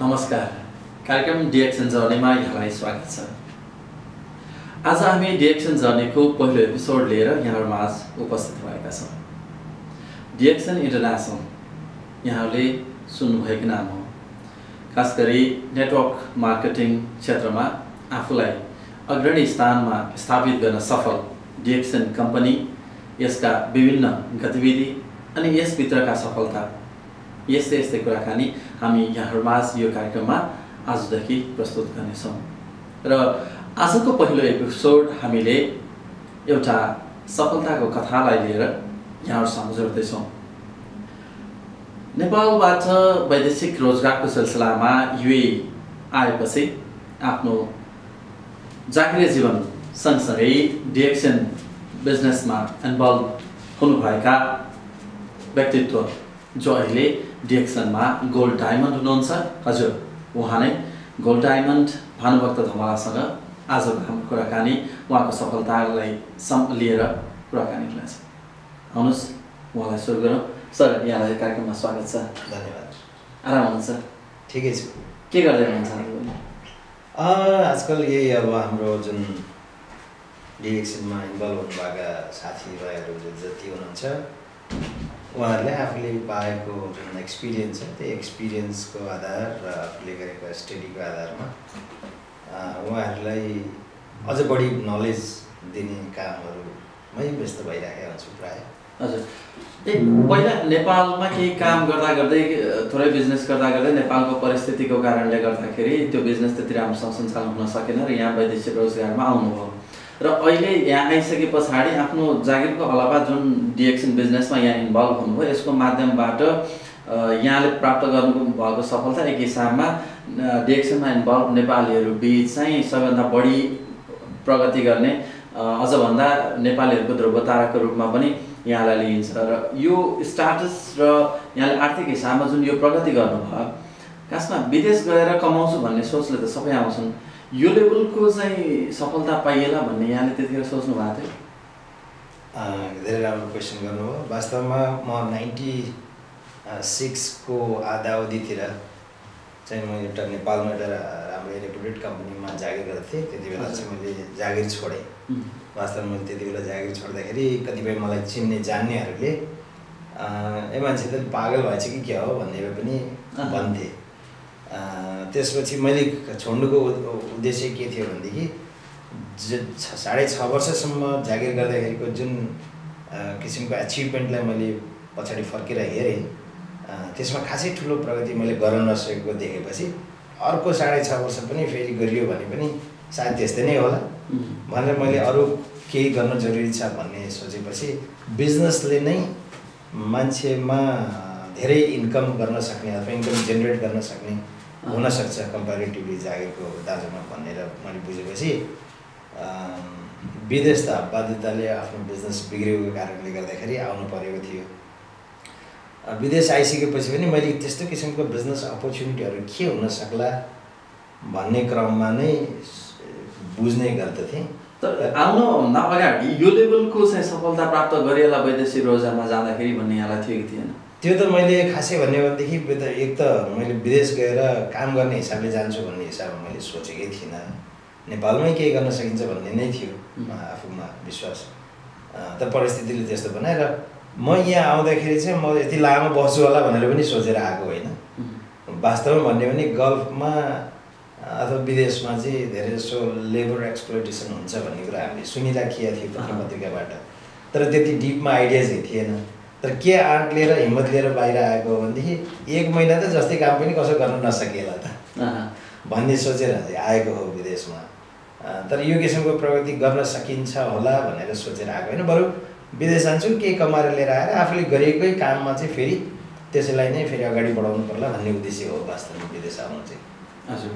नमस्कार, कार्यक्रम डिएक्सन जर्नीमा यहाँलाई स्वागत छ। आज हामी डिएक्सन जर्नीको पहिलो एपिसोड लिएर यहाँहरूमाझ उपस्थित भएका छौँ। डिएक्सन इन्टरनेसनल यहाँहरूले सुन्नुभएको नाम हो। खास गरी नेटवर्क मार्केटिङ क्षेत्रमा आफूलाई अग्रणी स्थानमा स्थापित गर्न सफल डिएक्सन कम्पनी, यसका विभिन्न गतिविधि अनि यसभित्रका सफलता, यस्तै कुराकानी हामी यहाँहरूमाझ यो कार्यक्रममा आजदेखि प्रस्तुत गर्नेछौँ। र आजको पहिलो एपिसोड हामीले एउटा सफलताको कथालाई लिएर यहाँहरूसँग जोड्दैछौँ। नेपालबाट वैदेशिक रोजगारको सिलसिलामा युए आएपछि आफ्नो जागिरे जीवन सँगसँगै डिएक्सन बिजनेसमा इन्भल्भ हुनुभएका व्यक्तित्व जो अहिले डिएक्सनमा गोल्ड डायमन्ड हुनुहुन्छ, हजुर उहाँ नै गोल्ड डायमन्ड भानुभक्त धमलासँग आजको हाम्रो कुराकानी उहाँको सफलतालाई लिएर कुराकानी गर्नेछ। आउनुहोस् उहाँलाई सुरु गरौँ। सर, यहाँलाई कार्यक्रममा स्वागत छ। धन्यवाद। आराम हुनुहुन्छ? ठिकै छु। के गर्दै हुनुहुन्छ आजकल यही अब हाम्रो जुन डिएक्सनमा इन्भल्भ हुनुभएका साथीभाइहरू जति हुनुहुन्छ उहाँहरूले आफूले पाएको जुन एक्सपिरियन्स छ त्यो एक्सपिरियन्सको आधार र आफूले गरेको स्टडीको आधारमा उहाँहरूलाई अझ बढी नलेज दिने कामहरूमै व्यस्त भइरहेको हुन्छु प्रायः। हजुर, पहिला नेपालमा केही काम गर्दा गर्दै थोरै बिजनेस गर्दा गर्दै नेपालको परिस्थितिको कारणले गर्दाखेरि त्यो बिजनेस त्यति राम्रोसँग सञ्चालन हुन सकेन र यहाँ वैदेशिक रोजगारमा आउनुभयो र अहिले यहाँ आइसके पछाडि आफ्नो जागिरको अलावा जुन डिएक्सन बिजनेसमा यहाँ इन्भल्भ हुनुभयो, यसको माध्यमबाट यहाँले प्राप्त गर्नुभएको सफलता एक हिसाबमा डिएक्सनमा इन्भल्भ नेपालीहरू बिच चाहिँ सबैभन्दा बढी प्रगति गर्ने, अझ भन्दा नेपालीहरूको ध्रुवताराको रूपमा पनि यहाँलाई लिइन्छ र यो स्टाटस र यहाँले आर्थिक हिसाबमा जुन यो प्रगति गर्नुभयो, खासमा विदेश गएर कमाउँछु भन्ने सोचले त सबै आउँछन्, यो लेभलको चाहिँ सफलता पाइएला भन्ने यहाँले त्यतिखेर सोच्नु भएको थियो? धेरै राम्रो क्वेसन गर्नुभयो। वास्तवमा म 96 को आधा अवधितिर चाहिँ म एउटा नेपालमा एउटा राम्रो रेपुटेड कम्पनीमा जागिर गर्थेँ। त्यति बेला चाहिँ मैले जागिर छोडेँ। वास्तवमा मैले त्यति बेला जागिर छोड्दाखेरि कतिपय मलाई चिन्ने जान्नेहरूले ए मान्छे त पागल भएछ कि क्या हो भन्ने पनि भन्थे। त्यसपछि मैले छोड्नुको उद्देश्य के थियो भनेदेखि 6.5 वर्षसम्म जागिर गर्दाखेरिको जुन किसिमको एचिभमेन्टलाई मैले पछाडि फर्केर हेरेँ, त्यसमा खासै ठुलो प्रगति मैले गर्न नसकेको देखेपछि अर्को 6.5 वर्ष पनि फेरि गरियो भने पनि सायद त्यस्तै नै होला भनेर मैले अरू केही गर्न जरुरी छ भन्ने सोचेपछि बिजनेसले नै मान्छेमा धेरै इन्कम गर्न सक्ने अथवा इन्कम जेनेरेट गर्न सक्ने हुनसक्छ कम्पेरिटिभली जागिरको दाजुमा भनेर मैले बुझेपछि विदेश त बाध्यताले आफ्नो बिजनेस बिग्रेको कारणले गर्दाखेरि आउनु परेको थियो। विदेश आइसकेपछि पनि मैले त्यस्तो किसिमको बिजनेस अपर्च्युनिटीहरू के हुन सक्ला भन्ने क्रममा नै बुझ्ने गर्दथेँ। तर आउनुभन्दा अगाडि यो लेभलको चाहिँ सफलता प्राप्त गरिएला वैदेशिक रोजगारमा जाँदाखेरि भन्ने यहाँलाई थियो कि थिएन? त्यो त मैले खासै भन्ने हो भनेदेखि एक त मैले विदेश गएर काम गर्ने हिसाबले जान्छु भन्ने हिसाबमा मैले सोचेकै थिइनँ। नेपालमै केही गर्न सकिन्छ भन्ने नै थियो आफूमा विश्वास। तर परिस्थितिले त्यस्तो बनाएर म यहाँ आउँदाखेरि चाहिँ म यति लामो बस्छु होला भनेर पनि सोचेर आएको होइन। वास्तवमा भन्यो भने गल्फमा अथवा विदेशमा चाहिँ धेरै जसो लेबर एक्सप्लोइटेसन हुन्छ भन्ने कुरा हामीले सुनिराखेका थियौँ पत्र पत्रिकाबाट, तर त्यति डिपमा आइडिया चाहिँ थिएन। तर के आँट लिएर हिम्मत लिएर बाहिर आएको भनेदेखि 1 महिना त जस्तै काम पनि कसो गर्न नसकेला त भन्ने सोचेर आएको हो विदेशमा। तर यो किसिमको प्रगति गर्न सकिन्छ होला भनेर सोचेर आएको होइन, बरु विदेश जान्छु केही कमाएर लिएर आएर आफूले गरेकै काममा चाहिँ फेरि त्यसैलाई नै फेरि अगाडि बढाउनु पर्ला भन्ने उद्देश्य हो वास्तवमा विदेश आउनु चाहिँ। हजुर,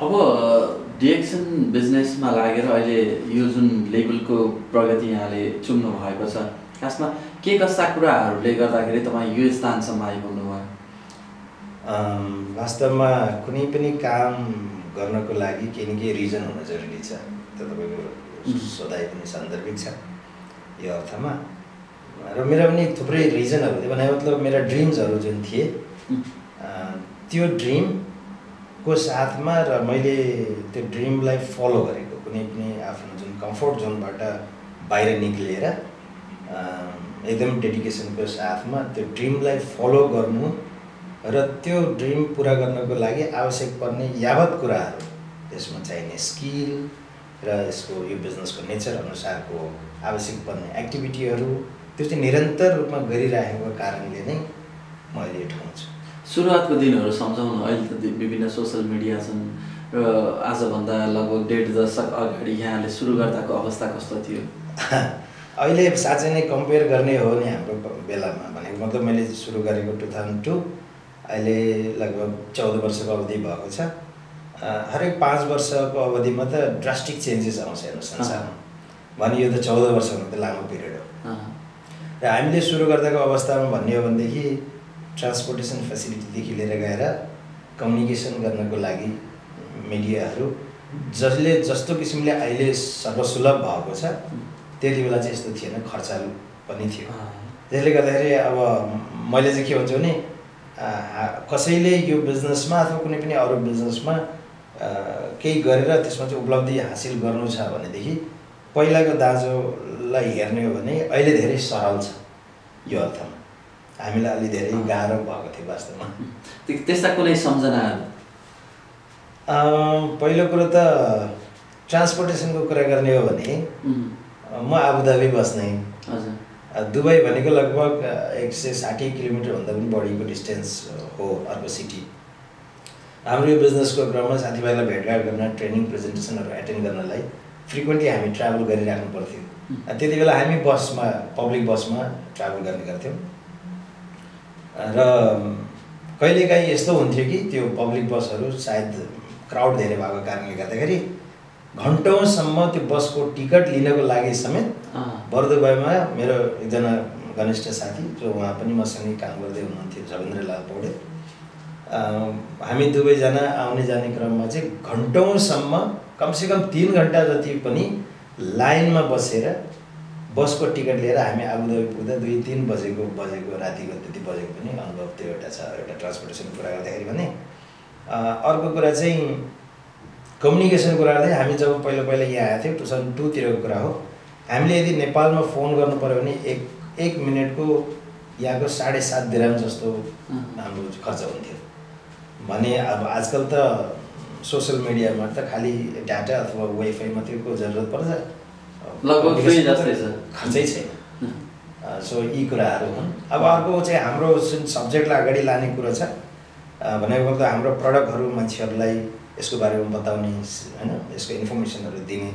अब डिएक्सन बिजनेसमा लागेर अहिले यो जुन लेभलको प्रगति यहाँले चुम्नु भएको छ, खासमा के कस्ता कुराहरूले गर्दाखेरि तपाईँ यो स्थानसम्म आइपुग्नु भयो? वास्तवमा कुनै पनि काम गर्नको लागि केही न केही रिजन हुन जरुरी छ। त्यो तपाईँको सोधाइ पनि सान्दर्भिक छ यो अर्थमा। र मेरा पनि थुप्रै रिजनहरू थियो भने मतलब मेरा ड्रिम्सहरू जुन थिए त्यो ड्रिम को साथमा र मैले त्यो ड्रिमलाई फलो गरेको कुनै पनि आफ्नो जुन कम्फर्ट जोनबाट बाहिर निक्लिएर एकदम डेडिकेसनको साथमा त्यो ड्रिमलाई फलो गर्नु र त्यो ड्रिम पुरा गर्नको लागि आवश्यक पर्ने यावत कुराहरू त्यसमा चाहिने स्किल र यसको यो बिजनेसको नेचर अनुसारको आवश्यक पर्ने एक्टिभिटीहरू त्यो चाहिँ निरन्तर रूपमा गरिरहेको कारणले नै म अहिले यो ठाउँमा छु। सुरुवातको दिनहरू सम्झाउन। अहिले त विभिन्न सोसल मिडिया छन् र आजभन्दा लगभग 1.5 दशक अगाडि यहाँले सुरु गर्दाको अवस्था कस्तो थियो? अहिले साँच्चै नै कम्पेयर गर्ने हो नि हाम्रो बेलामा भनेको मतलब मैले सुरु गरेको 2002, अहिले लगभग 14 वर्षको अवधि भएको छ। हरेक 5 वर्षको अवधिमा त ड्रास्टिक चेन्जेस आउँछ हेर्नु संसारमा। भने यो त 14 वर्ष भन्दा त लामो पिरियड हो। र हामीले सुरु गर्दाको अवस्थामा भन्ने हो भनेदेखि ट्रान्सपोर्टेसन फेसिलिटीदेखि लिएर गएर कम्युनिकेसन गर्नको लागि मिडियाहरू जसले जस्तो किसिमले अहिले सर्वसुलभ भएको छ त्यति बेला चाहिँ यस्तो थिएन, खर्चालु पनि थियो। त्यसले गर्दाखेरि अब मैले चाहिँ के भन्छु भने कसैले यो बिजनेसमा अथवा कुनै पनि अरू बिजनेसमा केही गरेर त्यसमा चाहिँ उपलब्धि हासिल गर्नु छ भनेदेखि पहिलाको दाजुलाई हेर्ने हो भने अहिले धेरै सरल छ। यो अर्थमा हामीलाई अलि धेरै गाह्रो भएको थियो वास्तवमा। त्यस्ता कुनै सम्झनाहरू? पहिलो कुरो त ट्रान्सपोर्टेसनको कुरा गर्ने हो भने म आबुधाबी बस्ने। दुबई भनेको लगभग 160 किलोमिटरभन्दा पनि बढीको डिस्टेन्स हो अर्को सिटी। हाम्रो यो बिजनेसको क्रममा साथीभाइलाई भेटघाट गर्न, ट्रेनिङ प्रेजेन्टेसनहरू एटेन्ड गर्नलाई फ्रिक्वेन्टली हामी ट्राभल गरिराख्नु पर्थ्यो। त्यति बेला हामी बसमा, पब्लिक बसमा ट्राभल गर्ने गर्थ्यौँ र कहिलेकाहीँ यस्तो हुन्थ्यो कि त्यो पब्लिक बसहरू सायद क्राउड धेरै भएको कारणले गर्दाखेरि घन्टौँसम्म त्यो बसको टिकट लिनको लागि समेत बर्दुबाईमा मेरो एकजना घनिष्ठ साथी जो उहाँ पनि मसँगै काम गर्दै हुनुहुन्थ्यो, जवेन्द्रलाल पौडेल, हामी दुवैजना आउने जाने क्रममा चाहिँ घन्टौँसम्म कमसेकम 3 घन्टा जति पनि लाइनमा बसेर बसको टिकट लिएर हामी आबुधाबी पुग्दा 2-3 बजेको रातिको त्यति बजेको पनि अनुभव त्यो एउटा छ। एउटा ट्रान्सपोर्टेसनको कुरा गर्दाखेरि भने अर्को कुरा चाहिँ कम्युनिकेसन कुरा गर्दै हामी जब पहिला यहाँ आएको थियौँ 2002 तिरको कुरा हो। हामीले यदि नेपालमा फोन गर्नु पर्यो भने एक मिनटको यहाँको 7.5 दिराम जस्तो हाम्रो खर्च हुन्थ्यो भने अब आजकल त सोसल मिडियामा त खालि डाटा अथवा वाइफाई मात्रैको जरुरत पर्छ, लगभग फ्री जस्तै छ, खर्चै छैन। सो यी कुराहरू हुन्। अब अर्को चाहिँ हाम्रो जुन सब्जेक्टलाई अगाडि लाने कुरा छ भनेको त हाम्रो प्रडक्टहरू मान्छेहरूलाई यसको बारेमा बताउने हैन, यसको इन्फर्मेसनहरू दिने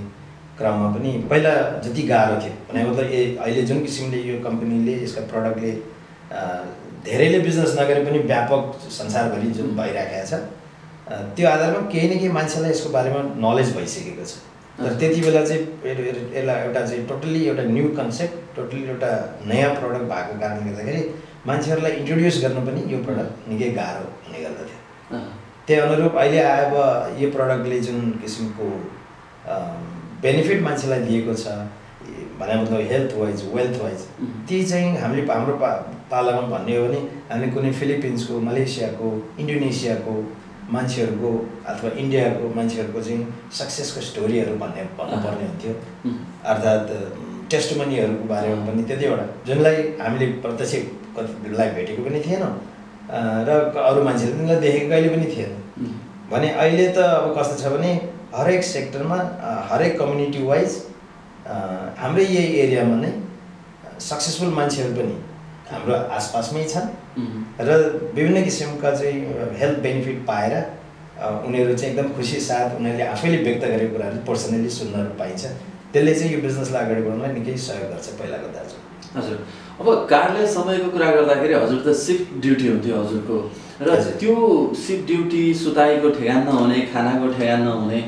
क्रममा पनि पहिला जति गाह्रो थियो भनेको त अहिले जुन किसिमले यो कम्पनीले यसका प्रडक्टले धेरैले बिजनेस नगरे पनि व्यापक संसारभरि जुन भइराखेको छ त्यो आधारमा केही न केही मान्छेलाई यसको बारेमा नलेज भइसकेको छ। तर त्यति बेला चाहिँ यसलाई एउटा चाहिँ टोटल्ली एउटा न्यू कन्सेप्ट, टोटल्ली एउटा नयाँ प्रडक्ट भएको कारणले गर्दाखेरि मान्छेहरूलाई इन्ट्रोड्युस गर्न पनि यो प्रडक्ट निकै गाह्रो हुने गर्दथ्यो। त्यही अनुरूप अहिले अब यो प्रडक्टले जुन किसिमको बेनिफिट मान्छेलाई दिएको छ भने मतलब हेल्थ वाइज, वेल्थ वाइज, ती चाहिँ हाम्रो पालामा भन्ने हो भने हामीले कुनै फिलिपिन्सको, मलेसियाको, इन्डोनेसियाको मान्छेहरूको अथवा इन्डियाको मान्छेहरूको चाहिँ सक्सेसको स्टोरीहरू भन्नुपर्ने हुन्थ्यो। अर्थात् टेस्टमनीहरूको बारेमा पनि त्यतिवटा जुनलाई हामीले प्रत्यक्ष कतिलाई भेटेको पनि थिएन र अरू मान्छेले तिनीलाई देखेको कहिले पनि थिएन भने अहिले त अब कस्तो छ भने हरेक सेक्टरमा, हरेक कम्युनिटी वाइज हाम्रै यही एरियामा नै सक्सेसफुल मान्छेहरू पनि हाम्रो आसपासमै छन् र विभिन्न किसिमका चाहिँ हेल्थ बेनिफिट पाएर उनीहरू चाहिँ एकदम खुसी साथ उनीहरूले आफैले व्यक्त गरेको कुराहरू पर्सनली सुन्न पाइन्छ। त्यसले चाहिँ यो बिजनेसलाई अगाडि बढाउनलाई निकै सहयोग गर्छ पहिलाको दाजु। हजुर, अब कार्यालय समयको कुरा गर्दाखेरि हजुर त सिफ्ट ड्युटी हुन्थ्यो हजुरको र त्यो सिफ्ट ड्युटी सुताइको ठेगान नहुने, खानाको ठेगान नहुने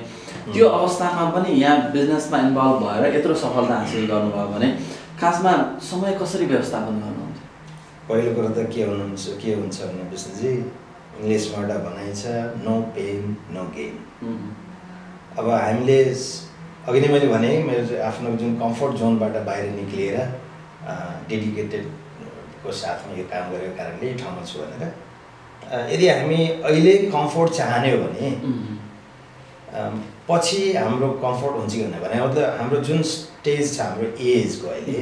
त्यो अवस्थामा पनि यहाँ बिजनेसमा इन्भल्भ भएर यत्रो सफलता हासिल गर्नुभयो भने खासमा समय कसरी व्यवस्थापन गर्नुहुन्छ? पहिलो कुरो त के हुन्छ भने विष्णुजी इङ्ग्लिसमा एउटा भनाइ छ, नो पेन नो गेन। अब हामीले अघि नै मैले भने मेरो आफ्नो जुन कम्फर्ट जोनबाट बाहिर निक्लिएर डेडिकेटेडको साथमा यो काम गरेको कारणले यो ठाउँमा छु भनेर यदि हामी अहिले कम्फोर्ट चाहने हो भने पछि हाम्रो कम्फोर्ट हुन्छ कि भने मतलब हाम्रो जुन स्टेज छ हाम्रो एजको अहिले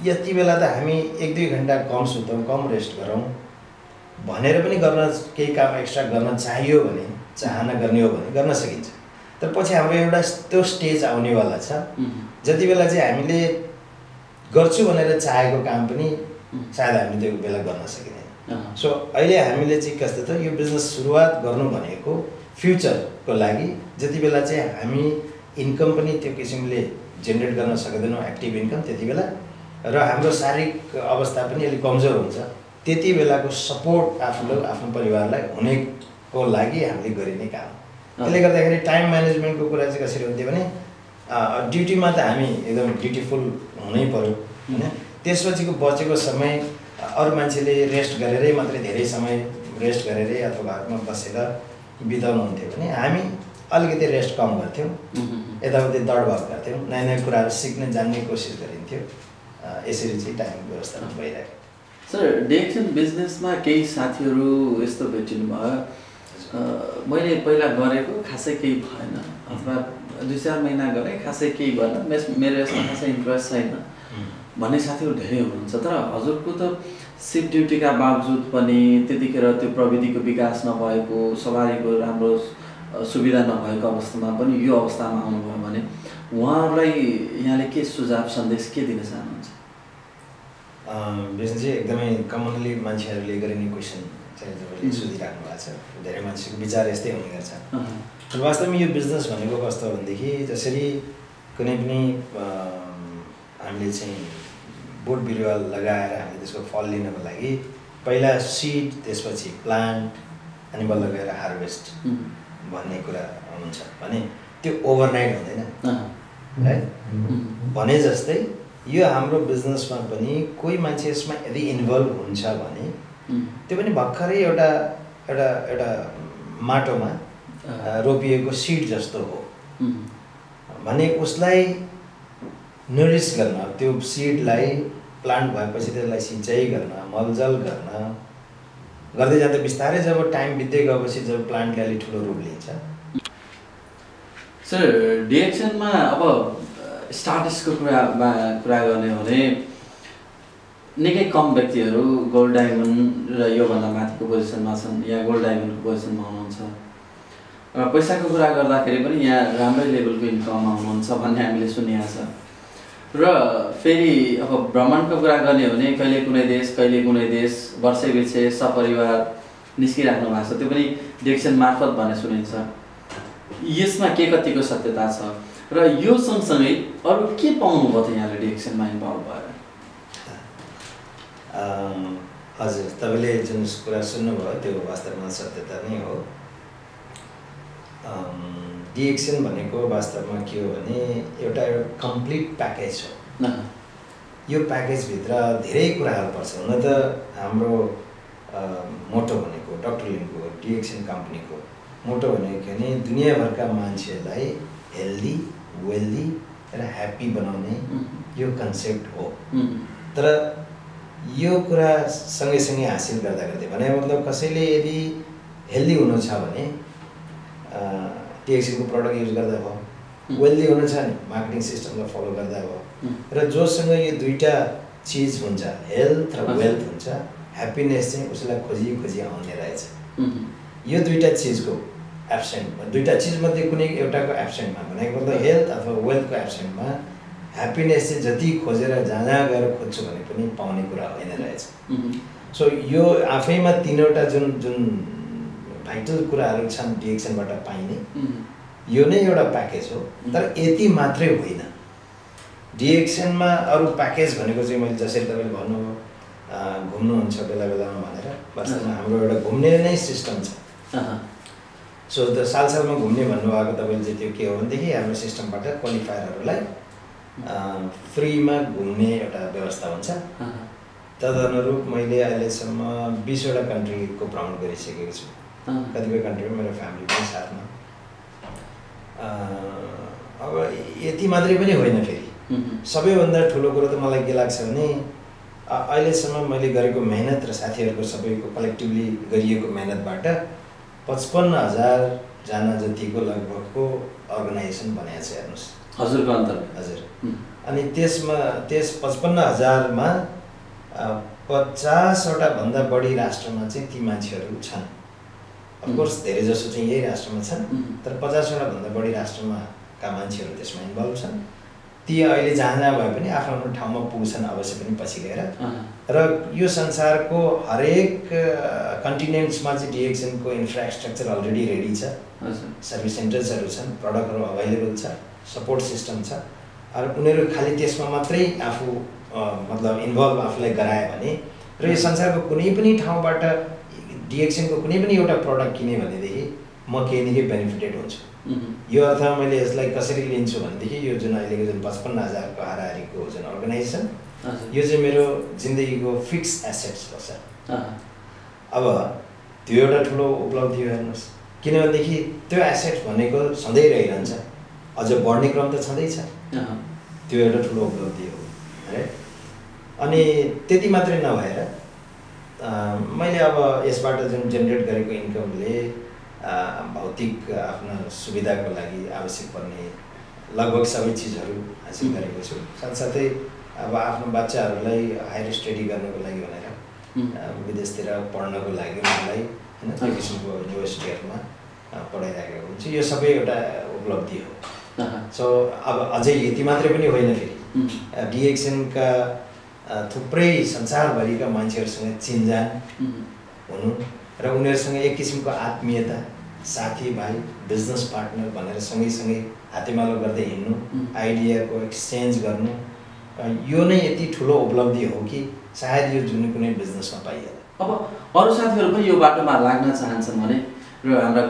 यति बेला त हामी 1-2 घन्टा कम सुतौँ कम रेस्ट गरौँ भनेर पनि गर्न केही काम एक्स्ट्रा गर्न चाहियो भने चाहना गर्ने हो भने गर्न सकिन्छ। तर पछि हाम्रो एउटा त्यो स्टेज आउनेवाला छ जति बेला चाहिँ हामीले गर्छु भनेर चाहेको काम पनि सायद हामीले त्यो बेला गर्न सकिँदैन। सो अहिले हामीले चाहिँ कस्तो त यो बिजनेस सुरुवात गर्नु भनेको फ्युचरको लागि जति बेला चाहिँ हामी इन्कम पनि त्यो किसिमले जेनेरेट गर्न सक्दैनौँ एक्टिभ इन्कम त्यति बेला र हाम्रो शारीरिक अवस्था पनि अलिक कमजोर हुन्छ त्यति बेलाको सपोर्ट आफूले आफ्नो परिवारलाई हुनेको लागि हामीले गरिने काम। त्यसले गर्दाखेरि टाइम म्यानेजमेन्टको कुरा चाहिँ कसरी हुन्थ्यो भने ड्युटीमा त हामी एकदम ड्युटीफुल हुनै पर्यो होइन। त्यसपछिको बचेको समय अरू मान्छेले रेस्ट गरेरै मात्रै धेरै समय रेस्ट गरेरै अथवा घरमा बसेर बिताउनुहुन्थ्यो भने हामी अलिकति रेस्ट कम गर्थ्यौँ यताउति दौडभाग गर्थ्यौँ नयाँ नयाँ कुराहरू सिक्ने जान्ने कोसिस गरिन्थ्यो। यसरी चाहिँ टाइम व्यवस्थापन भइरहेको। सर डिएक्सन बिजनेसमा केही साथीहरू यस्तो भेटिनु भयो मैले पहिला गरेको खासै केही भएन अथवा 2-4 महिना गरेँ खासै केही भएन मेरो यसमा खासै इन्ट्रेस्ट छैन भन्ने साथीहरू धेरै हुनुहुन्छ। तर हजुरको त सिफ्ट ड्युटीका बावजुद पनि त्यतिखेर त्यो प्रविधिको विकास नभएको सवारीको राम्रो सुविधा नभएको अवस्थामा पनि यो अवस्थामा आउनुभयो भने उहाँहरूलाई यहाँले के सुझाव सन्देश के दिन चाहनुहुन्छ? बिजनेस चाहिँ एकदमै कमनली मान्छेहरूले गरिने क्वेसन चाहिँ तपाईँले सोधिराख्नु भएको छ। धेरै मान्छेको विचार यस्तै हुने गर्छ। वास्तवमा यो बिजनेस भनेको कस्तो हो भनेदेखि जसरी कुनै पनि हामीले चाहिँ बोट बिरुवा लगाएर हामीले त्यसको फल लिनको लागि पहिला सिड त्यसपछि प्लान्ट अनि बल्ल गएर हार्भेस्ट भन्ने कुरा हुन्छ भने त्यो ओभरनाइट हुँदैन है भने जस्तै यो हाम्रो बिजनेसमा पनि कोही मान्छे यसमा यदि इन्भल्भ हुन्छ भने त्यो पनि भर्खरै एउटा एउटा एउटा माटोमा रोपिएको सिड जस्तो हो भने उसलाई नरिस गर्न त्यो सिडलाई प्लान्ट भएपछि त्यसलाई सिँचाइ गर्न मलजल गर्न गर्दै जाँदा बिस्तारै जब टाइम बित्दै गएपछि जब प्लान्टले अलिक ठुलो रूप लिन्छ। सर डिएक्सनमा अब स्टार्टसको कुरा गर्ने हो भने निकै कम व्यक्तिहरू गोल्ड डायमन्ड र योभन्दा माथिको पोजिसनमा छन् या गोल्ड डायमन्डको पोजिसनमा हुनुहुन्छ र पैसाको कुरा गर्दाखेरि पनि यहाँ राम्रै लेभलको इन्कममा हुनुहुन्छ भन्ने हामीले सुनेको छ। र फेरि अब भ्रमणको कुरा गर्ने हो भने कहिले कुनै देश वर्षै बिर्से सपरिवार निस्किराख्नु भएको छ त्यो पनि डिएक्सन मार्फत भन्ने सुनिन्छ। यसमा के कतिको सत्यता छ र यो सँगसँगै अरू के पाउनुभयो त यहाँले डिएक्सनमा इन्भल्भ भएर? हजुर तपाईँले जुन कुरा सुन्नुभयो त्यो वास्तवमा सत्यता नै हो। डिएक्सन भनेको वास्तवमा के हो भने एउटा कम्प्लिट प्याकेज हो। यो प्याकेजभित्र धेरै कुराहरू पर्छ। हुन त हाम्रो मोटो भनेको डक्टर लिनको डिएक्सन कम्पनीको मोटो भनेको नि दुनियाँभरका मान्छेलाई हेल्दी वेल्दी र ह्याप्पी बनाउने यो कन्सेप्ट हो। तर यो कुरा सँगै हासिल गर्दै भने मतलब कसैले यदि हेल्दी हुनु छ भने डिएक्सनको प्रडक्ट युज गर्दा भयो वेल्दी हुनु छ नि मार्केटिङ सिस्टमलाई फलो गर्दा भयो र जोसँग यो दुईटा चिज हुन्छ हेल्थ र वेल्थ हुन्छ ह्याप्पिनेस चाहिँ उसलाई खोजी आउने रहेछ। यो दुईटा चिजको एब्सेन्टमा दुईटा चिजमध्ये कुनै एउटाको एब्सेन्टमा भनेको मतलब हेल्थ अथवा वेल्थको एब्सेन्टमा ह्याप्पिनेस चाहिँ जति खोजेर जहाँ गएर खोज्छु भने पनि पाउने कुरा होइन रहेछ। सो यो आफैमा तीनवटा जुन भाइटल कुराहरू छन् डिएक्सनबाट पाइने यो नै एउटा प्याकेज हो। तर यति मात्रै होइन डिएक्सनमा अरू प्याकेज भनेको चाहिँ मैले जसरी तपाईँले भन्नुभयो घुम्नुहुन्छ बेला बेलामा भनेर वास्तवमा हाम्रो एउटा घुम्ने नै सिस्टम छ। सो त सालमा घुम्ने भन्नुभएको तपाईँले चाहिँ त्यो के हो भनेदेखि हाम्रो सिस्टमबाट क्वालिफायरहरूलाई फ्रीमा घुम्ने एउटा व्यवस्था हुन्छ। तदनुरूप मैले अहिलेसम्म 20वटा कन्ट्रीको भ्रमण गरिसकेको छु। कतिपय कन्ट्रीमा मेरो फ्यामिली पनि साथमा। अब यति मात्रै पनि होइन फेरि सबैभन्दा ठुलो कुरो त मलाई के लाग्छ भने अहिलेसम्म मैले गरेको मेहनत र साथीहरूको सबैको कलेक्टिभली गरिएको मेहनतबाट 55,000 जना जतिको लगभगको अर्गनाइजेसन बनाएको छ हेर्नुहोस् हजुरको अन्तर्गत। हजुर। अनि त्यस 55,000मा 50वटा भन्दा बढी राष्ट्रमा चाहिँ ती मान्छेहरू छन्। अफकोर्स धेरै जसो चाहिँ यही राष्ट्रमा छन्, तर 50वटा भन्दा बढी राष्ट्रमा का मान्छेहरू त्यसमा इन्भल्भ छन्। ती अहिले जहाँ भए पनि आफ्नो आफ्नो ठाउँमा पुग्छन् अवश्य पनि पछि गएर। र यो संसारको हरेक कन्टिनेन्ट्समा चाहिँ डिएक्सनको इन्फ्रास्ट्रक्चर अलरेडी रेडी छ। सर्भिस सेन्टर्सहरू छन्, प्रडक्टहरू अभाइलेबल छ, सपोर्ट सिस्टम छ। अब उनीहरू खालि त्यसमा मात्रै आफू मतलब इन्भल्भ आफूलाई गरायो भने र यो संसारको कुनै पनि ठाउँबाट डिएक्सनको कुनै पनि एउटा प्रडक्ट किने भनेदेखि म केही न केही बेनिफिटेड हुन्छु। यो अर्थमा मैले यसलाई कसरी लिन्छु भनेदेखि यो जुन अहिलेको जुन 55,000 को हाराहारीको जुन अर्गनाइजेसन यो चाहिँ मेरो जिन्दगीको फिक्स एसेट्स हो सर। अब त्यो एउटा ठुलो उपलब्धि हो हेर्नुहोस्, किनभनेदेखि त्यो एसेट्स भनेको सधैँ रहिरहन्छ, अझ बढ्ने क्रम त छँदैछ। त्यो एउटा ठुलो उपलब्धि हो है। अनि त्यति मात्रै नभएर मैले अब यसबाट जुन जेनेरेट गरेको इन्कमले भौतिक आफ्नो सुविधाको लागि आवश्यक पर्ने लगभग सबै चिजहरू हासिल गरेको छु। साथसाथै अब आफ्नो बच्चाहरूलाई हायर स्टडी गर्नको लागि भनेर विदेशतिर पढ्नको लागि उनीहरूलाई होइन त्यो किसिमको युनिभर्सिटीहरूमा पढाइराखेको हुन्छु। यो सबै एउटा उपलब्धि हो। सो अब अझै यति मात्रै पनि होइन, फेरि डिएक्सनका थुप्रै संसारभरिका मान्छेहरूसँग चिनजान हुनु र उनीहरूसँग एक किसिमको आत्मीयता, साथीभाइ, बिजनेस पार्टनर भनेर सँगैसँगै हातेमालो गर्दै हिँड्नु, आइडियाको एक्सचेन्ज गर्नु, यो नै यति ठुलो उपलब्धि हो कि सायद यो जुन कुनै बिजनेसमा पाइएला। अब अरू साथीहरू पनि यो बाटोमा लाग्न चाहन्छन् भने र हाम्रा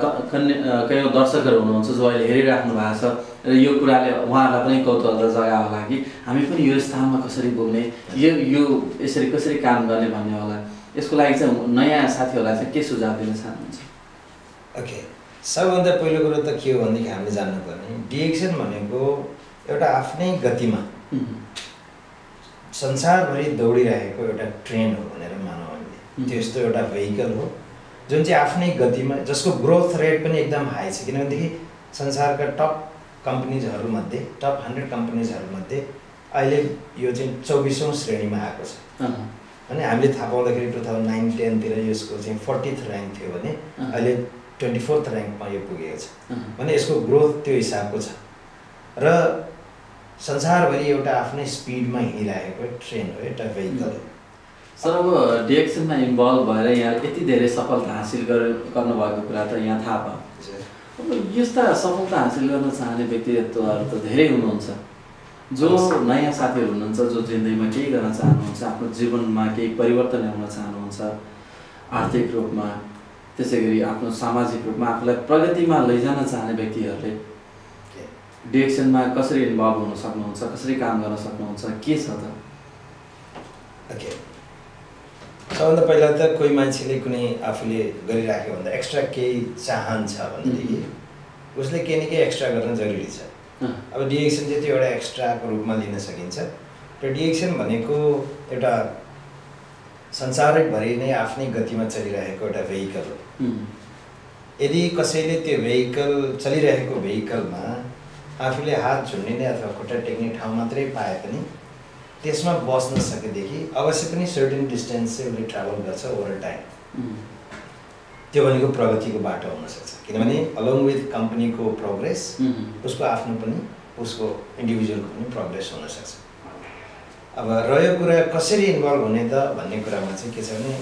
कयौँ दर्शकहरू हुनुहुन्छ जो अहिले हेरिराख्नु भएको छ र यो कुराले उहाँहरूलाई पनि कौतूहल जगा होला कि हामी पनि यो स्थानमा कसरी पुग्ने, यो यसरी कसरी काम गर्ने भन्ने होला। यसको लागि चाहिँ नयाँ साथीहरूलाई चाहिँ के सुझाव दिन चाहनुहुन्छ? ओके, सबभन्दा पहिलो कुरो त के हो भनेदेखि हामीले जान्नुपर्ने डिएक्सन भनेको एउटा आफ्नै गतिमा संसारभरि दौडिरहेको एउटा ट्रेन हो भनेर मानौँ हामीले। त्यस्तो एउटा भेहिकल हो जुन चाहिँ आफ्नै गतिमा, जसको ग्रोथ रेट पनि एकदम हाई छ। किनभनेदेखि संसारका टप कम्पनीजहरूमध्ये, टप 100 कम्पनीजहरूमध्ये अहिले यो चाहिँ 24औं श्रेणीमा आएको छ। अनि हामीले थाहा पाउँदाखेरि 2009-10तिर यसको चाहिँ 40th र्याङ्क थियो भने अहिले 24th र्याङ्कमा यो पुगेको छ। भने यसको ग्रोथ त्यो हिसाबको छ र संसारभरि एउटा आफ्नै स्पिडमा हिँडिरहेको ट्रेन हो, एउटा भेहिकल हो। सर, अब डिएक्सनमा इन्भल्भ भएर यहाँ यति धेरै सफलता हासिल गर्नुभएको कुरा त यहाँ थाहा भयो। अब यस्ता सफलता हासिल गर्न चाहने व्यक्तित्वहरू त धेरै हुनुहुन्छ। जो नयाँ साथीहरू हुनुहुन्छ जो जिन्दगीमा केही गर्न चाहनुहुन्छ, आफ्नो जीवनमा केही परिवर्तन ल्याउन चाहनुहुन्छ, आर्थिक रूपमा त्यसै गरी आफ्नो सामाजिक रूपमा आफूलाई प्रगतिमा लैजान चाहने व्यक्तिहरूले डिएक्सनमा कसरी इन्भल्भ हुन सक्नुहुन्छ, कसरी काम गर्न सक्नुहुन्छ, के छ त? ओके, सबभन्दा पहिला त कोही मान्छेले कुनै आफूले गरिराख्यो भन्दा एक्स्ट्रा केही चाहन्छ भनेदेखि उसले केही न केही एक्स्ट्रा गर्न जरुरी छ। अब डिएक्सन चाहिँ त्यो एउटा एक्स्ट्राको रूपमा लिन सकिन्छ र डिएक्सन भनेको एउटा संसारभरि नै आफ्नै गतिमा चलिरहेको एउटा भेहिकल हो। यदि कसैले त्यो भेहिकल चलिरहेको भेहिकलमा आफूले हात झुन्डिने अथवा खुट्टा टेक्ने ठाउँ मात्रै पाए पनि त्यसमा बस्न सकेदेखि अवश्य पनि सर्टेन डिस्टेन्स चाहिँ उसले ट्राभल गर्छ ओभर टाइम। त्यो भनेको प्रगतिको बाटो हुनसक्छ, किनभने अलङ विथ कम्पनीको प्रोग्रेस उसको आफ्नो पनि, उसको इन्डिभिजुअलको पनि प्रोग्रेस हुनसक्छ। अब रह्यो कुरा कसरी इन्भल्भ हुने त भन्ने कुरामा चाहिँ के छ भने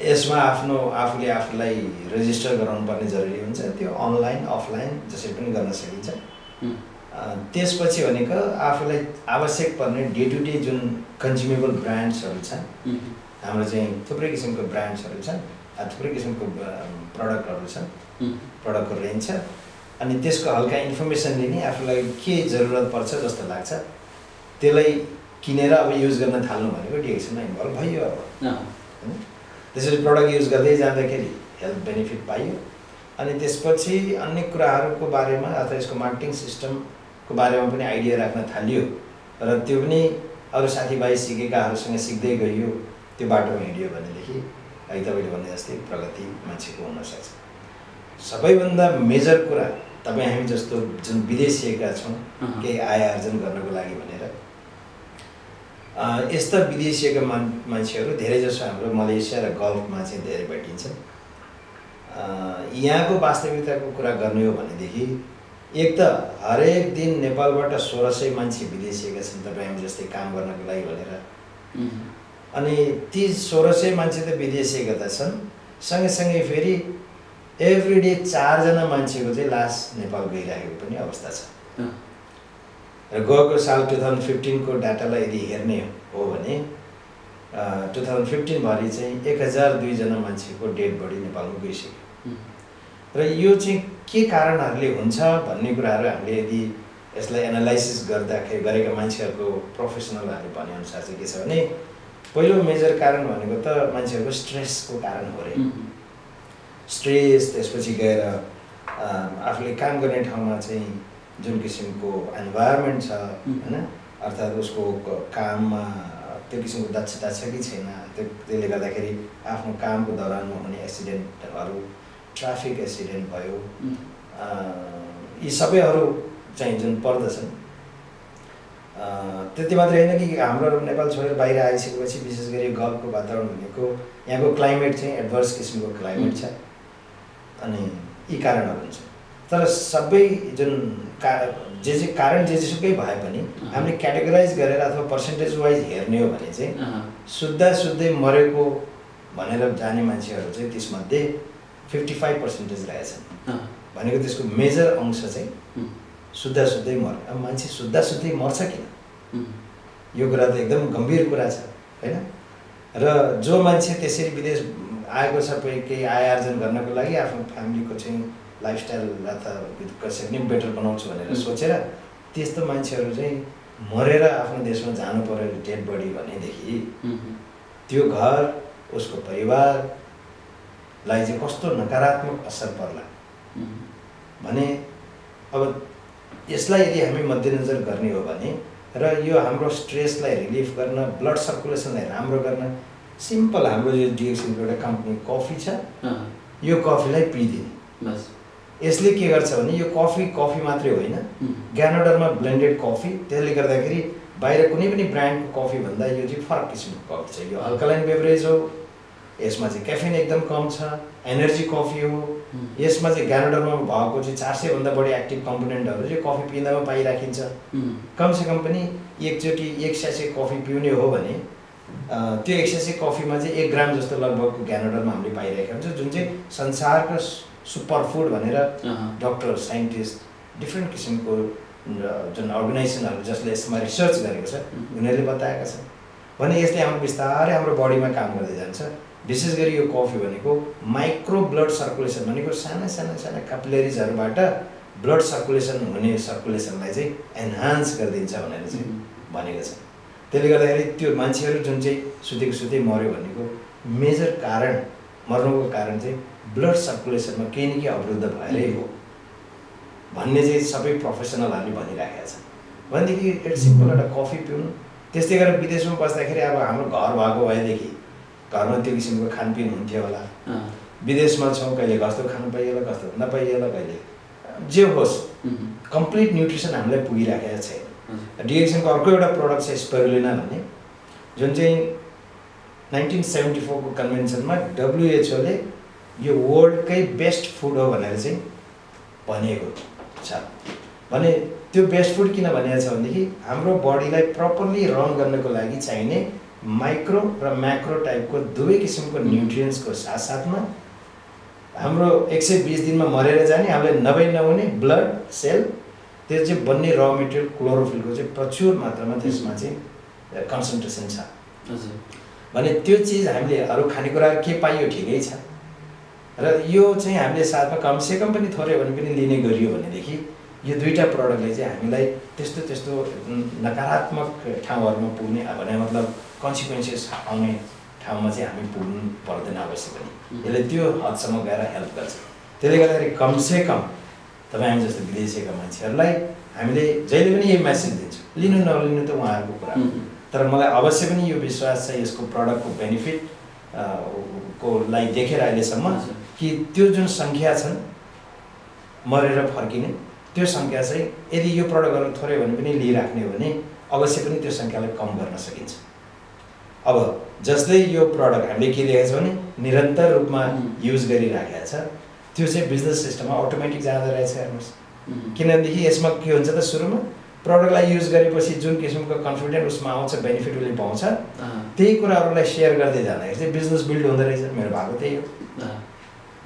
यसमा आफूले आफूलाई रेजिस्टर गराउनु पर्ने जरुरी हुन्छ। त्यो अनलाइन अफलाइन जसरी पनि गर्न सकिन्छ। त्यसपछि भनेको आफूलाई आवश्यक पर्ने डे टु डे जुन कन्ज्युमेबल ब्रान्ड्सहरू छन्, हाम्रो चाहिँ थुप्रै किसिमको ब्रान्ड्सहरू छन्, थुप्रै किसिमको प्रडक्टहरू छन्, प्रडक्टको रेन्ज छ। अनि त्यसको हल्का इन्फर्मेसन लिने, आफूलाई के जरुरत पर्छ जस्तो लाग्छ त्यसलाई किनेर अब युज गर्न थाल्नु भनेको डिएक्सनमा इन्भल्भ भयो। अब त्यसरी प्रडक्ट युज गर्दै जाँदाखेरि हेल्थ बेनिफिट पाइयो। अनि त्यसपछि अन्य कुराहरूको बारेमा अथवा यसको मार्केटिङ सिस्टमको बारेमा पनि आइडिया राख्न थालियो र त्यो पनि अरू साथीभाइ सिकेकाहरूसँग सिक्दै गइयो, त्यो बाटोमा हिँडियो भनेदेखि अहिले तपाईँले भने जस्तै प्रगति मान्छेको हुनसक्छ। सबैभन्दा मेजर कुरा तपाईँ हामी जस्तो जुन विदेशिएका छौँ केही आय आर्जन गर्नको लागि भनेर, यस्ता विदेशिएका मान्छेहरू धेरैजसो हाम्रो मलेसिया र गल्फमा चाहिँ धेरै भेटिन्छन्। यहाँको वास्तविकताको कुरा गर्ने हो भनेदेखि एक त हरेक दिन नेपालबाट 1600 मान्छे विदेशिएका छन् तपाईँ हामी जस्तै काम गर्नको लागि भनेर। अनि ती 1600 मान्छे त विदेशिएका त छन्, सँगसँगै फेरि एभ्रिडे 4 जना मान्छेको चाहिँ लास नेपाल गइरहेको पनि अवस्था छ। र गएको साल 2015 को डाटालाई यदि हेर्ने हो भने 2015 भरि चाहिँ 1002 जना मान्छेको डेड बडी नेपालमा गइसक्यो। र यो चाहिँ के कारणहरूले हुन्छ भन्ने कुराहरू हामीले यदि यसलाई एनालाइसिस गर्दाखेरि गरेका मान्छेहरूको प्रोफेसनलहरूले भनेअनुसार चाहिँ के छ भने पहिलो मेजर कारण भनेको त मान्छेहरूको स्ट्रेसको कारण हो रे। स्ट्रेस, त्यसपछि गएर आफूले काम गर्ने ठाउँमा चाहिँ जुन किसिमको इन्भाइरोमेन्ट छ हैन, अर्थात् उसको काममा त्यो किसिमको दक्षता छ कि छैन, त्यसले गर्दाखेरि आफ्नो कामको दौरानमा हुने एक्सिडेन्टहरू, ट्राफिक एक्सिडेन्ट भयो, यी सबैहरू चाहिँ जुन पर्दछन्। त्यति मात्रै होइन कि हाम्रो नेपाल छोडेर बाहिर आइसकेपछि विशेष गरी गल्फको वातावरण भनेको यहाँको क्लाइमेट चाहिँ एडभर्स किसिमको क्लाइमेट छ, अनि यी कारणहरू हुन्छ। तर सबै जुन कारण जेसुकै भए पनि हामीले क्याटेगोराइज गरेर अथवा पर्सेन्टेज वाइज हेर्ने हो भने चाहिँ सुत्दै मरेको भनेर जाने मान्छेहरू चाहिँ त्यसमध्ये 55% रहेछन्। भनेको त्यसको मेजर अंश चाहिँ सुत्दै मर्छ। अब मान्छे सुत्दै मर्छ किन? यो कुरा त एकदम गम्भीर कुरा छ हैन। र जो मान्छे त्यसरी विदेश आएको छ केही आय आर्जन गर्नको लागि आफ्नो फ्यामिलीको चाहिँ लाइफस्टाइल अथवा कसरी पनि बेटर बनाउँछु भनेर सोचेर त्यस्तो मान्छेहरू चाहिँ मरेर आफ्नो देशमा जानु पर्यो डेड बडी भनेदेखि त्यो घर, उसको परिवारलाई चाहिँ कस्तो नकारात्मक असर पर्ला भने। अब यसलाई यदि हामी मध्यनजर गर्ने हो भने र यो हाम्रो स्ट्रेसलाई रिलिफ गर्न, ब्लड सर्कुलेसनलाई राम्रो गर्न सिम्पल हाम्रो यो डिएक्सनको एउटा कम्पनी कफी छ, यो कफीलाई पिइदिने। बस यसले के गर्छ भने यो कफी मात्रै होइन, ग्यानोडरमा ब्लेन्डेड कफी, त्यसले गर्दाखेरि बाहिर कुनै पनि ब्रान्डको कफी भन्दा यो चाहिँ फरक किसिमको कफी छ। यो अल्कलाइन बेभरेज हो, यसमा चाहिँ क्याफेन एकदम कम छ, एनर्जी कफी हो। यसमा चाहिँ ग्यानोडरमा भएको चाहिँ 400 भन्दा बढी एक्टिभ कम्पोनेन्टहरू चाहिँ कफी पिँदामा पाइराखिन्छ। कमसेकम पनि एकचोटि 1 स्यासे कफी पिउने हो भने त्यो 1 स्यासे कफीमा चाहिँ 1 ग्राम जस्तो लगभगको ग्यानोडरमा हामीले पाइरहेको हुन्छ, जुन चाहिँ संसारको सुपर फुड भनेर डक्टर, साइन्टिस्ट, डिफ्रेन्ट किसिमको जुन अर्गनाइजेसनहरू जसले यसमा रिसर्च गरेको छ उनीहरूले बताएका छन्। भने यसले हाम्रो बिस्तारै हाम्रो बडीमा काम गर्दै जान्छ। विशेष गरी यो कफी भनेको माइक्रो ब्लड सर्कुलेसन भनेको साना क्यापिलरिजहरूबाट ब्लड सर्कुलेसन हुने सर्कुलेसनलाई चाहिँ एन्हान्स गरिदिन्छ भनेर चाहिँ भनेको छ। त्यसले गर्दाखेरि त्यो मान्छेहरू जुन चाहिँ सुत्दै मर्यो भनेको मेजर कारण, मर्नुको कारण चाहिँ ब्लड सर्कुलेसनमा केही न केही अवरुद्ध भएरै हो भन्ने चाहिँ सबै प्रोफेसनलहरूले भनिराखेका छन्। भनेदेखि इट्स सिम्पल एउटा कफी पिउनु। त्यस्तै गरेर विदेशमा बस्दाखेरि अब हाम्रो घर भएको भएदेखि घरमा त्यो किसिमको खानपिन हुन्थ्यो होला। विदेशमा छौँ, कहिले कस्तो खानु पाइएला, कस्तो नपाइएला, कहिले जे होस् कम्प्लिट न्युट्रिसन हामीलाई पुगिराखेको छैन। डिएक्सनको अर्को एउटा प्रडक्ट छ स्पिरुलिना भन्ने, जुन चाहिँ 1974 को कन्भेन्सनमा WHO ले यो वर्ल्डकै बेस्ट फुड हो भनेर चाहिँ भनेको छ। भने त्यो बेस्ट फुड किन भनेको छ भनेदेखि हाम्रो बडीलाई प्रपरली रन गर्नको लागि चाहिने माइक्रो र म्याक्रो टाइपको दुवै किसिमको न्युट्रियन्ट्सको साथसाथमा हाम्रो 120 दिनमा मरेर जाने, हामीले नहुने ब्लड सेल, त्यो चाहिँ बन्ने र मेटेरियल क्लोरोफिलको चाहिँ प्रचुर मात्रामा त्यसमा चाहिँ कन्सन्ट्रेसन छ। भने त्यो चिज हामीले अरू खानेकुराहरू के पाइयो ठिकै छ, र यो चाहिँ हामीले साथमा कमसेकम पनि थोरै भने पनि लिने गरियो भनेदेखि यो दुईटा प्रडक्टले चाहिँ हामीलाई त्यस्तो नकारात्मक ठाउँहरूमा पुग्ने भने मतलब कन्सिक्वेन्सेस आउने ठाउँमा चाहिँ हामी पुग्नु पर्दैन अवश्य पनि। यसले त्यो हदसम्म गएर हेल्प गर्छ। त्यसले गर्दाखेरि कमसेकम तपाईँ हामी जस्तो विदेशीका मान्छेहरूलाई हामीले जहिले पनि यही मेसेज दिन्छौँ, लिनु नलिनु त उहाँहरूको कुरा, तर तर मलाई अवश्य पनि यो विश्वास छ यसको प्रडक्टको बेनिफिट को लागि देखेर अहिलेसम्म कि त्यो जुन सङ्ख्या छन् मरेर फर्किने त्यो सङ्ख्या चाहिँ यदि यो प्रडक्टहरू थोरै भने पनि लिइराख्ने हो भने अवश्य पनि त्यो सङ्ख्यालाई कम गर्न सकिन्छ। अब जस्तै यो प्रडक्ट हामीले के देखेको छ भने निरन्तर रूपमा युज गरिराखेको छ त्यो चाहिँ बिजनेस सिस्टममा अटोमेटिक जाँदो रहेछ हेर्नुहोस्। किनभनेदेखि यसमा के हुन्छ त सुरुमा प्रडक्टलाई युज गरेपछि जुन किसिमको कन्फिडेन्ट उसमा आउँछ बेनिफिट उसले पाउँछ त्यही कुराहरूलाई सेयर गर्दै जाँदाखेरि चाहिँ बिजनेस बिल्ड हुँदो रहेछ। मेरो भएको त्यही हो।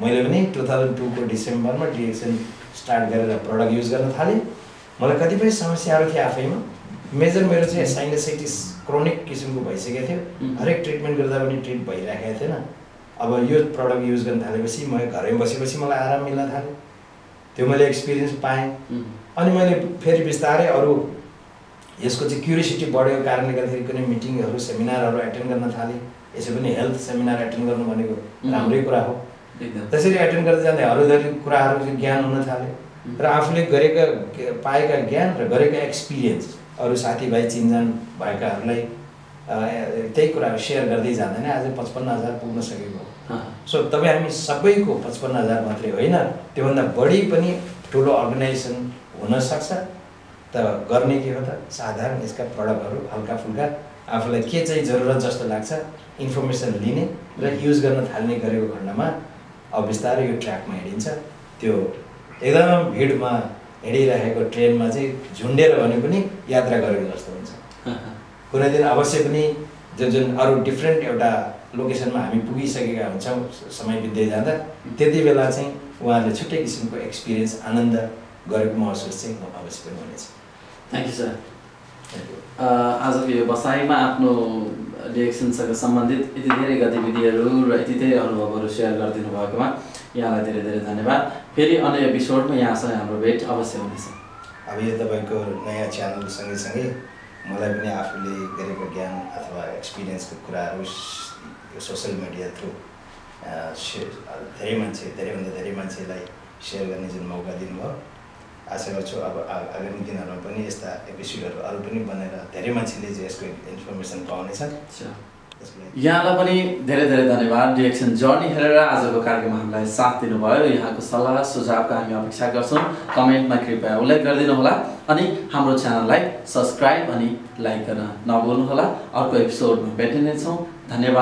मैले पनि 2002 को डिसेम्बरमा डिएक्सन स्टार्ट गरेर प्रडक्ट युज गर्न थालेँ। मलाई कतिपय समस्याहरू थिए आफैमा। मेजर मेरो चाहिँ साइनसाइटिस क्रोनिक किसिमको भइसकेको थियो। हरेक ट्रिटमेन्ट गर्दा पनि ट्रिट भइराखेको थिएन। अब यो प्रडक्ट युज गर्न थालेपछि म घरमै बसेपछि मलाई आराम मिल्न थाल्यो। त्यो मैले एक्सपिरियन्स पाएँ। अनि मैले फेरि बिस्तारै अरू यसको चाहिँ क्युरियोसिटी बढेको कारणले गर्दाखेरि कुनै मिटिङहरू सेमिनारहरू एटेन्ड गर्न थालेँ। यसै पनि हेल्थ सेमिनार एटेन्ड गर्नु भनेको राम्रै कुरा हो। त्यसरी एटेन्ड गर्दै जाँदा अरूधरि कुराहरू चाहिँ ज्ञान हुन थाल्यो र आफूले गरेका पाएका ज्ञान र गरेका एक्सपिरियन्स अरू साथीभाइ चिनजान भएकाहरूलाई त्यही कुराहरू सेयर गर्दै जाँदा नै आज 55,000 पुग्न सकेको हो। सो तपाईँ हामी सबैको 55,000 मात्रै होइन त्योभन्दा बढी पनि ठुलो अर्गनाइजेसन हुनसक्छ। त गर्ने के हो त साधारण यसका प्रडक्टहरू हल्का फुल्का आफूलाई के चाहिँ जरुरत जस्तो लाग्छ इन्फर्मेसन लिने र युज गर्न थाल्ने गरेको खण्डमा अब बिस्तारै यो ट्र्याकमा हिँडिन्छ। त्यो एकदम भिडमा हिँडिरहेको ट्रेनमा चाहिँ झुन्डेर भने पनि यात्रा गरेको जस्तो हुन्छ। कुनै दिन अवश्य पनि जुन अरू डिफ्रेन्ट एउटा लोकेसनमा हामी पुगिसकेका हुन्छौँ समय बित्दै जाँदा त्यति बेला चाहिँ उहाँहरूले छुट्टै किसिमको एक्सपिरियन्स आनन्द गरेको महसुस चाहिँ अवश्य पनि हुनेछ। Thank you sir. आजको यो बसाइमा आफ्नो डिएक्सनसँग सम्बन्धित यति धेरै गतिविधिहरू र यति धेरै अनुभवहरू सेयर गरिदिनु भएकोमा यहाँलाई धेरै धेरै धन्यवाद। फेरि अन्य एपिसोडमा यहाँसँग हाम्रो भेट अवश्य हुनेछ। अब यो तपाईँको नयाँ च्यानल सँगै मलाई पनि आफूले गरेको ज्ञान अथवा एक्सपिरियन्सको कुराहरू यो सोसियल मिडिया थ्रु धेरैभन्दा धेरै मान्छेलाई सेयर गर्ने जुन मौका दिनुभयो आशा गर्छु अब आगामी दिनहरूमा पनि यस्ता एपिसोडहरू अरू पनि बनेर धेरै मान्छेले चाहिँ यसको इन्फर्मेसन पाउनेछन्। यहाँलाई पनि धेरै धेरै धन्यवाद। डिएक्सन जर्नी हेरेर आजको कार्यक्रममा हामीलाई साथ दिनुभयो। यहाँको सल्लाह सुझावको हामी अपेक्षा गर्छौँ। कमेन्टमा कृपया उल्लेख गरिदिनुहोला अनि हाम्रो च्यानललाई सब्सक्राइब अनि लाइक गर्न नभुल्नुहोला। अर्को एपिसोडमा भेट्नेछौँ। धन्यवाद।